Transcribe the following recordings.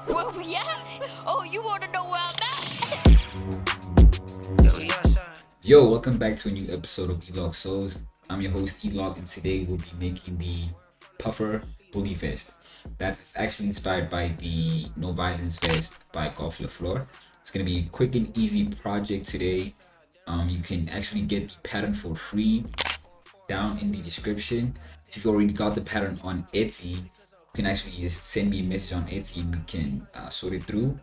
Where we at? Oh, you want to know where I'm at? Yo, welcome back to a new episode of Elog Souls. I'm your host Elog, and today we'll be making the puffer bully vest. That's actually inspired by the no violence vest by fleur. It's gonna be a quick and easy project today. You can actually get the pattern for free down in the description. If you've already got the pattern on Etsy, you can actually just send me a message on Etsy and we can sort it through.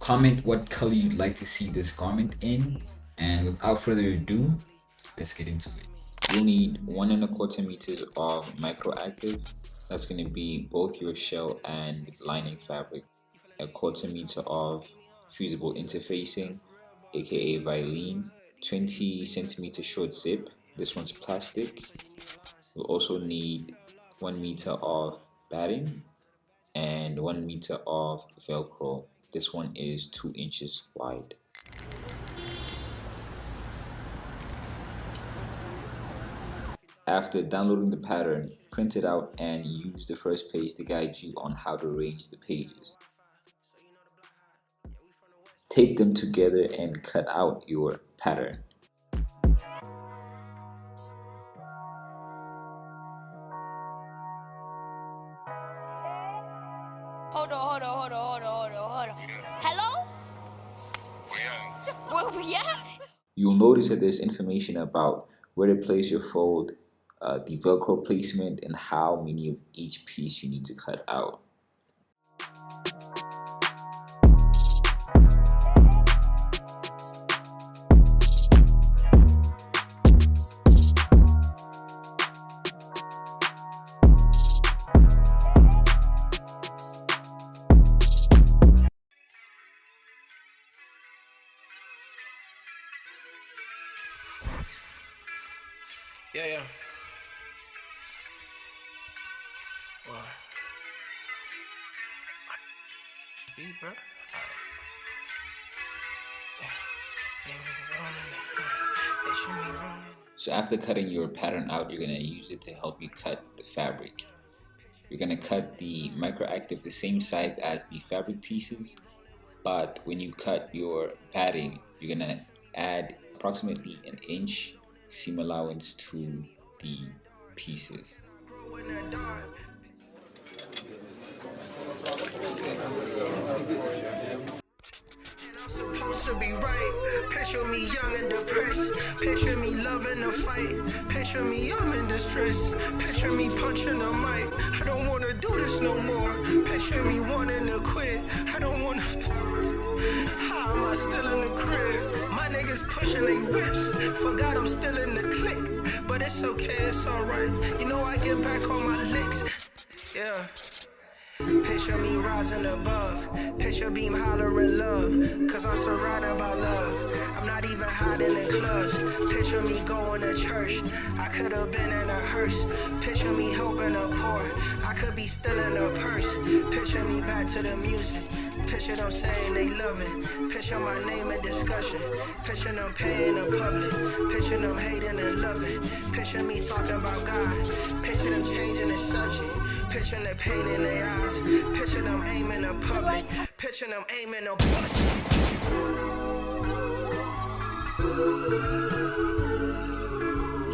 Comment what color you'd like to see this garment in, and without further ado, let's get into it. You'll need 1¼ meters of microactive. That's going to be both your shell and lining fabric. 1/4 meter of fusible interfacing, aka Vilene. 20 centimeter short zip. This one's plastic. You'll also need 1 meter of batting and 1 meter of Velcro. This one is 2 inches wide. After downloading the pattern, print it out and use the first page to guide you on how to arrange the pages. Tape them together and cut out your pattern. Hold on. Hello? Where we at? You'll notice that there's information about where to place your fold, the Velcro placement, and how many of each piece you need to cut out. Yeah. Well, speed, bro. So after cutting your pattern out, you're going to use it to help you cut the fabric. You're going to cut the microactive the same size as the fabric pieces, but when you cut your padding, you're going to add approximately 1 inch seam allowance to the pieces. Supposed to be right. Picture me young and depressed. Picture me loving the fight. Picture me I'm in distress. Picture me punching the mic. I don't wanna do this no more. Picture me wanting to quit. I don't wanna. How am I still in the crib? My niggas pushing they whips. Forgot I'm still in the clique. But it's okay, it's alright. You know I get back on my licks. Yeah. Picture me rising above. Picture beam hollering love. Cause I'm surrounded by love. I'm not even hiding in clubs. Picture me going to church. I could have been in a hearse. Picture me helping the poor. I could be still in a purse. Picture me back to the music. Picture them saying they love it. Picture my name in discussion. Picture them paying in public. Picture them hating and loving. Picture me talking about God. Picture them changing the subject. Picture the pain in their eyes. Picture them aiming in public. Picture them aiming a bus.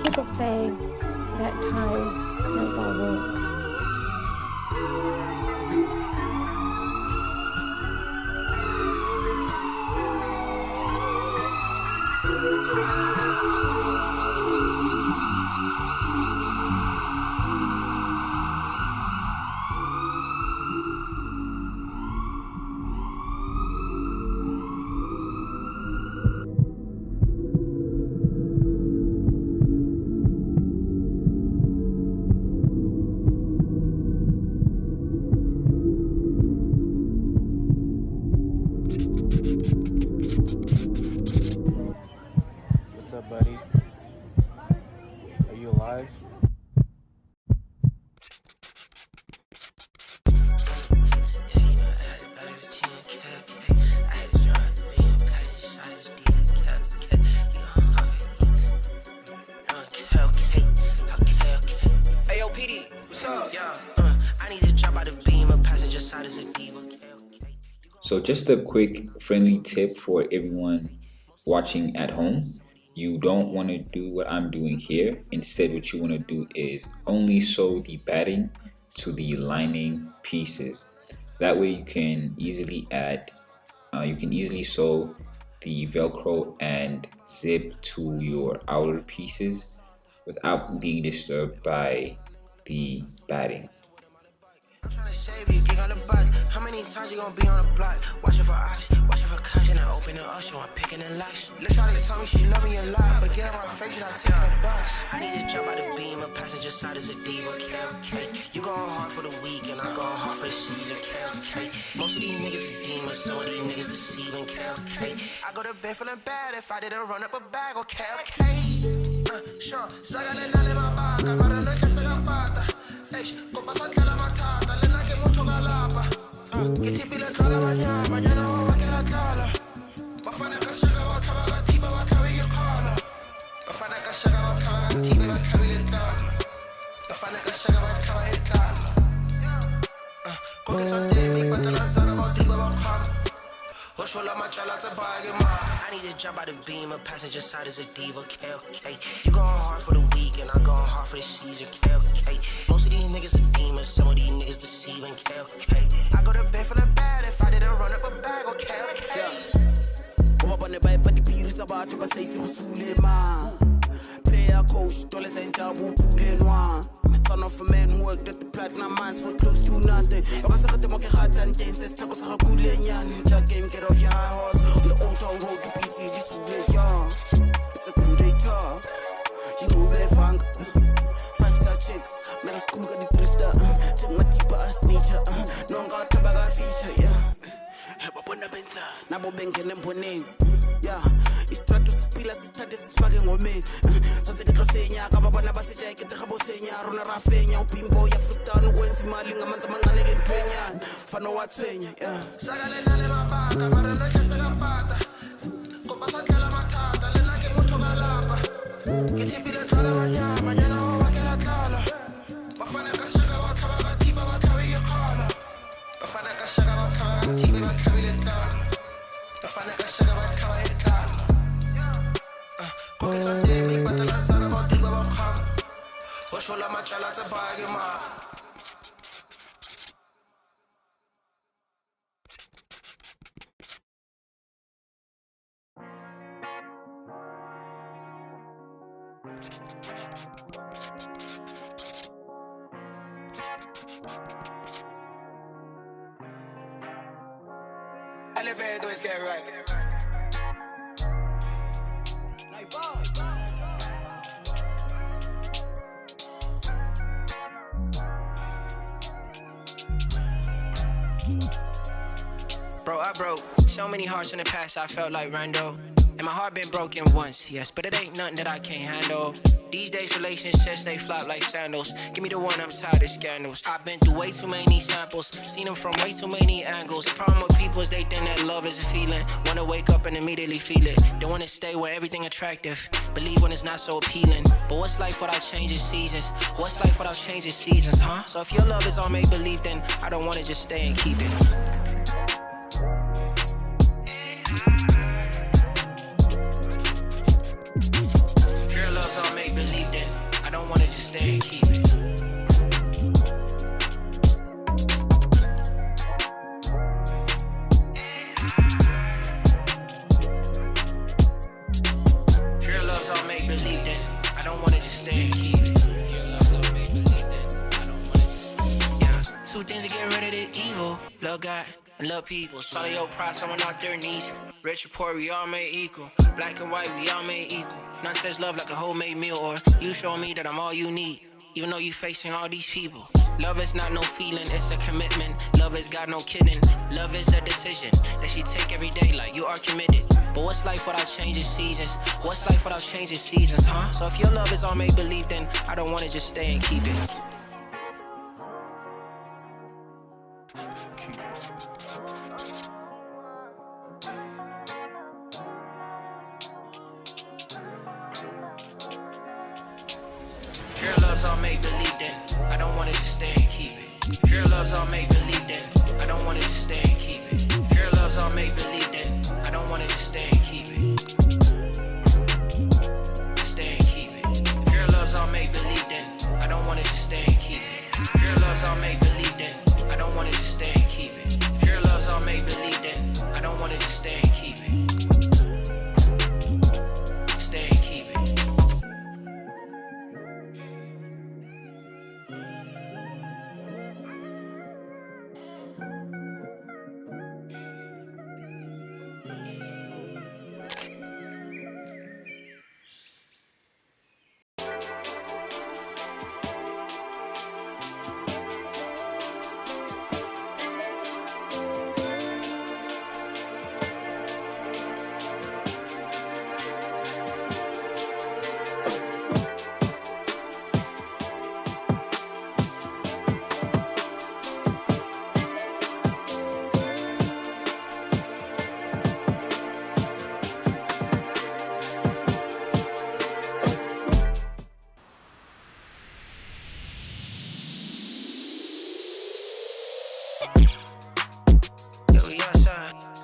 People say that time knows all wounds. What's up, buddy? Are you alive? Hey yo, PD, what's up? Yeah, I need to jump out the beam. A passenger side is a diva. Okay. So just a quick friendly tip for everyone watching at home. You don't want to do what I'm doing here. Instead, what you want to do is only sew the batting to the lining pieces. That way you can easily sew the Velcro and zip to your outer pieces without being disturbed by the batting. Tryna save you, kick on the butt. How many times you gonna be on the block? Watching for eyes, watching for cash, and I open it up, so I'm picking the locks. Let's try to tell me she love me a lot, but get on my face and I take the bus. I need to jump out the beam, a passenger side is a diva, okay? You going hard for the week, and I going hard for the season, okay? Most of these niggas are demons, some of these niggas deceiving, okay? I go to bed feeling bad if I didn't run up a bag, okay? Sure, sagale nale mabaka, para no khetsa ka pata. Go pasante la matata, le na ke motho ka lapa. Ke tipile tlala banyana wa ke la tlala. Bafana ka shaka wa thaba ka thiba ba thabe ke khala. Bafana ka shaka wa thaba ka thiba ba thabe le tlala. Bafana ka shaka wa thaba e tlala. Ko ke tlotse mi patala saka ba thiba ba khala. I need to jump out the beam, a passenger side is a diva, okay? You going hard for the week, and I'm going hard for the season, okay? Most of these niggas are demons, some of these niggas deceiving, okay? I go to bed feeling bad if I didn't run up a bag, okay? Come up on the bike, but the beer is about to say to Suleiman. Player coach, dollars and job, the son of a man who worked at the platinum mines for close to nothing. I was a democrat and dances, tacos are good and Jack game, get off your high horse. On the old town road to BT, this will be young. It's a coup d'etat. You know they funk. 5-star chicks, middle school got the 3-star. Check my tipa as nature. No got tabaga feature, yeah. Nabo benke nemboneni, yeah. Istratus pilas istade sifake ngomeni. Sonke ke tlosenya ka babana ba seja ke tega bosenya rona ra fenya upimbo ya frustana ukwenza imali ngamanzi amancane ke ntwenyana. Fana wathwenya, yeah. Sagale nale mabaka, para no khetsa ka pata. Go pasante la matata, le na ke motho ka lapa. Ke tipile tlala banyana wa ke la tlala. Bafana ka shaka wa thaba ka thiba ba thabe ke khala. Bafana ka shaka wa thaba ka thiba ba thabe le tlala. Bafana ka shaka wa thaba e tlala. Ko ke tlotse mi patala saka ba thiba ba khala. Ho shola machala tsa bage ma. Elevator doors get right. Bro, I broke so many hearts in the past, I felt like Rando. And my heart been broken once, yes, but it ain't nothing that I can't handle. These days relationships, they flop like sandals. Give me the one, I'm tired of scandals. I've been through way too many samples, seen them from way too many angles. Problem with people is they think that love is a feeling. Wanna wake up and immediately feel it. They wanna stay where everything attractive, believe when it's not so appealing. But what's life without changing seasons? What's life without changing seasons, huh? So if your love is all make-believe, then I don't wanna just stay and keep it. Stay and keep it. If your love's all make believe, then I don't wanna just stay and keep it. If your love's all make believe, then I don't wanna just. Yeah, two things to get rid of the evil. Love God and love people. Swallow your pride, someone out their knees. Rich or poor, we all made equal. Black and white, we all made equal. None says love like a homemade meal, or you show me that I'm all you need. Even though you facing all these people. Love is not no feeling, it's a commitment. Love is God, no kidding. Love is a decision that you take every day like you are committed. But what's life without changing seasons? What's life without changing seasons, huh? So if your love is all make believe, then I don't wanna just stay and keep it. If your love's all make believe, then I don't wanna just stay and keep it. If your love's all make believe, then I don't wanna just stay and keep it. If your love's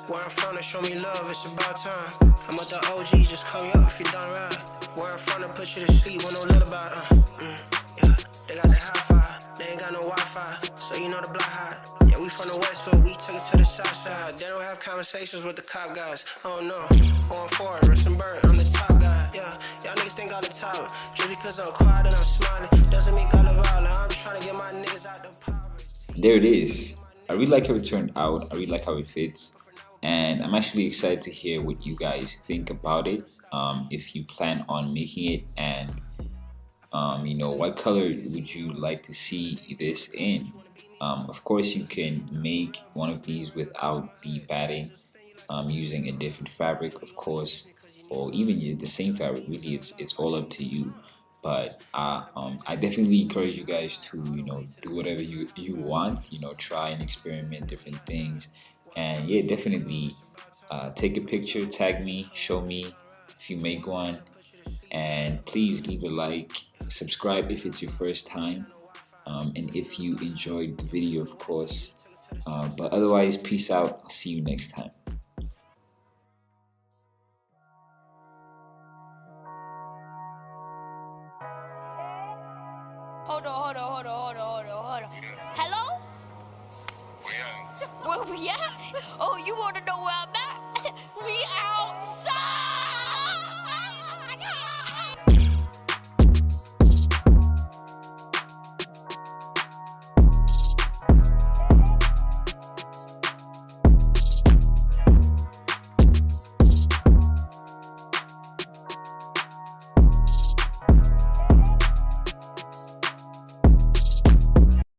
Where I'm from to show me love, it's about time. I'm with the OG, just call me up if you done right. Where I'm from to put you to sleep with no lullaby. Yeah, they got the hi-fi, they ain't got no Wi-Fi, so you know the block hot. Yeah, we from the west, but we took it to the south side. They don't have conversations with the cop guys. I don't know, going forward, rest and bird, I'm the top guy. Yeah, y'all niggas think I'm the top. Just because I'm quiet and I'm smiling, doesn't mean I'm violent. I'm just trying to get my niggas out the poverty. There it is. I really like how it turned out. I really like how it fits. And I'm actually excited to hear what you guys think about it. If you plan on making it, and what color would you like to see this in? Of course, you can make one of these without the batting, using a different fabric, of course, or even use the same fabric. Really, it's all up to you. But I definitely encourage you guys to do whatever you want. Try and experiment different things, and yeah, definitely take a picture, tag me, show me if you make one, and please leave a like, subscribe if it's your first time, and if you enjoyed the video, of course. But otherwise, peace out. I'll see you next time. Hold on. Hello? Where we at? Oh, you wanna know where I'm at? We out.